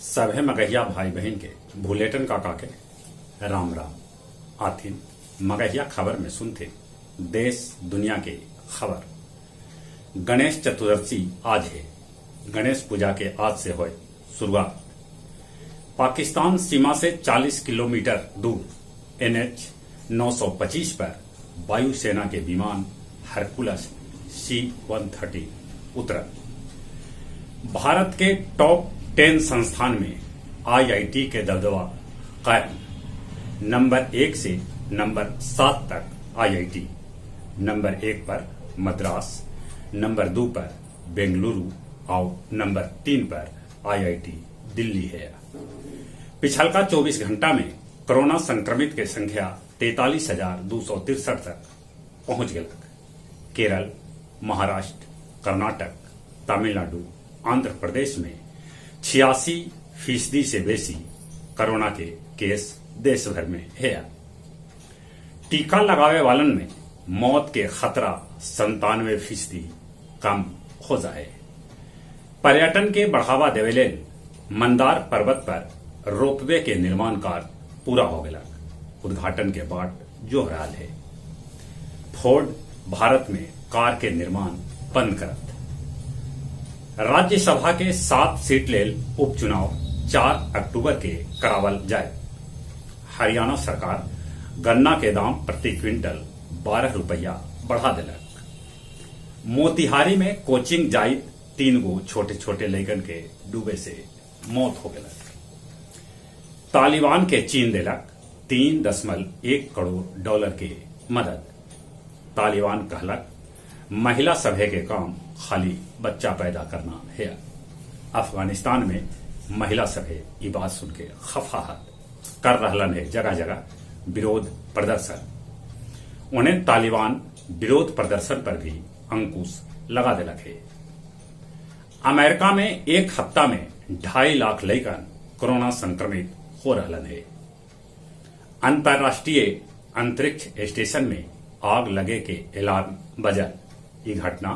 सभे मगहिया भाई बहन के भूलेटन काका के राम राम आथिन मगहिया खबर में सुनते देश दुनिया के खबर। गणेश चतुर्थी आज है। गणेश पूजा के आज से हो शुरुआत। पाकिस्तान सीमा से 40 किलोमीटर दूर NH 925 पर वायुसेना के विमान हरकुलस C-130 उतरा। भारत के टॉप 10 संस्थान में IIT के दबदबा कायम। नंबर 1 से नंबर 7 तक IIT। नंबर 1 पर मद्रास, नंबर 2 पर बेंगलुरु और नंबर 3 पर IIT दिल्ली है। पिछलका 24 घंटा में कोरोना संक्रमित के संख्या 43,263 तक पहुंच गया। केरल, महाराष्ट्र, कर्नाटक, तमिलनाडु, आंध्र प्रदेश में 86% से बेसी कोरोना के केस देश भर में है। टीका लगावे वालन में मौत के खतरा 97% कम हो जाए। पर्यटन के बढ़ावा देवेले मंदार पर्वत पर रोपवे के निर्माण कार्य पूरा हो गया। उद्घाटन के बाद जो हाल है। फोर्ड भारत में कार के निर्माण बंद करत। राज्यसभा के 7 सीट लेल उपचुनाव 4 अक्टूबर के करावल जाए। हरियाणा सरकार गन्ना के दाम प्रति क्विंटल 12 रुपया बढ़ा दिलक। मोतिहारी में कोचिंग जाई 3 गो छोटे छोटे लड़कन के डूबे से मौत हो गया। तालिबान के चीन दिलक $3.1 करोड़ के मदद। तालिबान कहलक महिला सभे के काम खाली बच्चा पैदा करना है। अफगानिस्तान में महिला सभे ये बात सुन के खफाहत कर रहलन है। जगह जगह विरोध प्रदर्शन। उन्हें तालिबान विरोध प्रदर्शन पर भी अंकुश लगा दिलक है। अमेरिका में एक हफ्ता में 2.5 लाख लड़कन कोरोना संक्रमित हो रहलन है। अंतर्राष्ट्रीय अंतरिक्ष स्टेशन में आग लगे के अलार्म बजल। ये घटना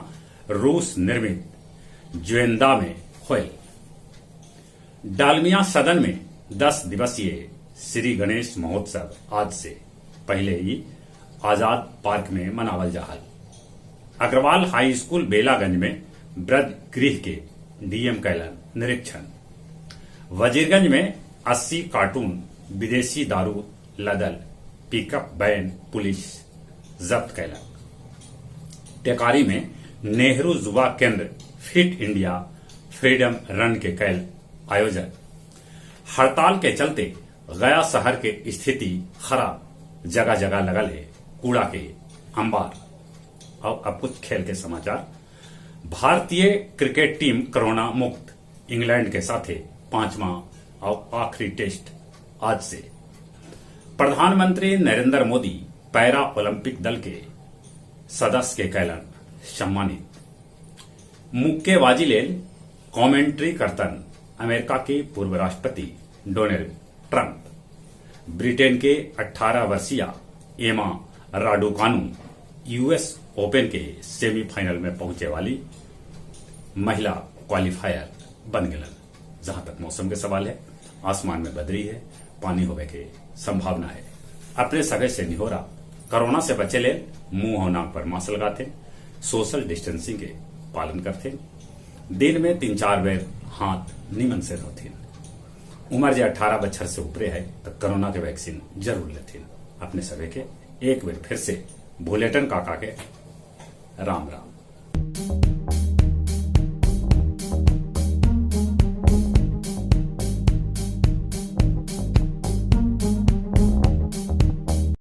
रूस निर्मित ज्वेंदा में हुई। डालमिया सदन में 10 दिवसीय श्री गणेश महोत्सव आज से पहले ही आजाद पार्क में मनावल जाहल। अग्रवाल हाई स्कूल बेलागंज में वृद्ध गृह के डीएम कैलन निरीक्षण। वजीरगंज में 80 कार्टून विदेशी दारू लदल पिकअप वैन पुलिस जब्त कैलक। टेकारी में नेहरू युवा केंद्र फिट इंडिया फ्रीडम रन के कैल आयोजन। हड़ताल के चलते गया शहर के स्थिति खराब। जगह जगह लगल है कूड़ा के अंबार। और अब कुछ खेल के समाचार। भारतीय क्रिकेट टीम कोरोना मुक्त। इंग्लैंड के साथ 5वां और आखिरी टेस्ट आज से। प्रधानमंत्री नरेंद्र मोदी पैरा ओलंपिक दल के सदस्य के कैलन सम्मानित। मुक्केबाजी लेल कमेंट्री करतन अमेरिका के पूर्व राष्ट्रपति डोनाल्ड ट्रंप। ब्रिटेन के 18 वर्षीय एमा राडुकानु US ओपन के सेमीफाइनल में पहुंचे वाली महिला क्वालिफायर बन गए। जहां तक मौसम के सवाल है, आसमान में बदरी है, पानी होने की संभावना है। अपने सगे से निहोरा कोरोना से बचे ले मुंह और नाक पर मास्क लगाते, सोशल डिस्टेंसिंग के पालन करते, दिन में 3-4 बेर हाथ निमन से धोते। उम्र जे 18 बछर से ऊपरे है तो कोरोना के वैक्सीन जरूर लेते। अपने सगे के एक बेर फिर से भूलेटन काका के राम राम।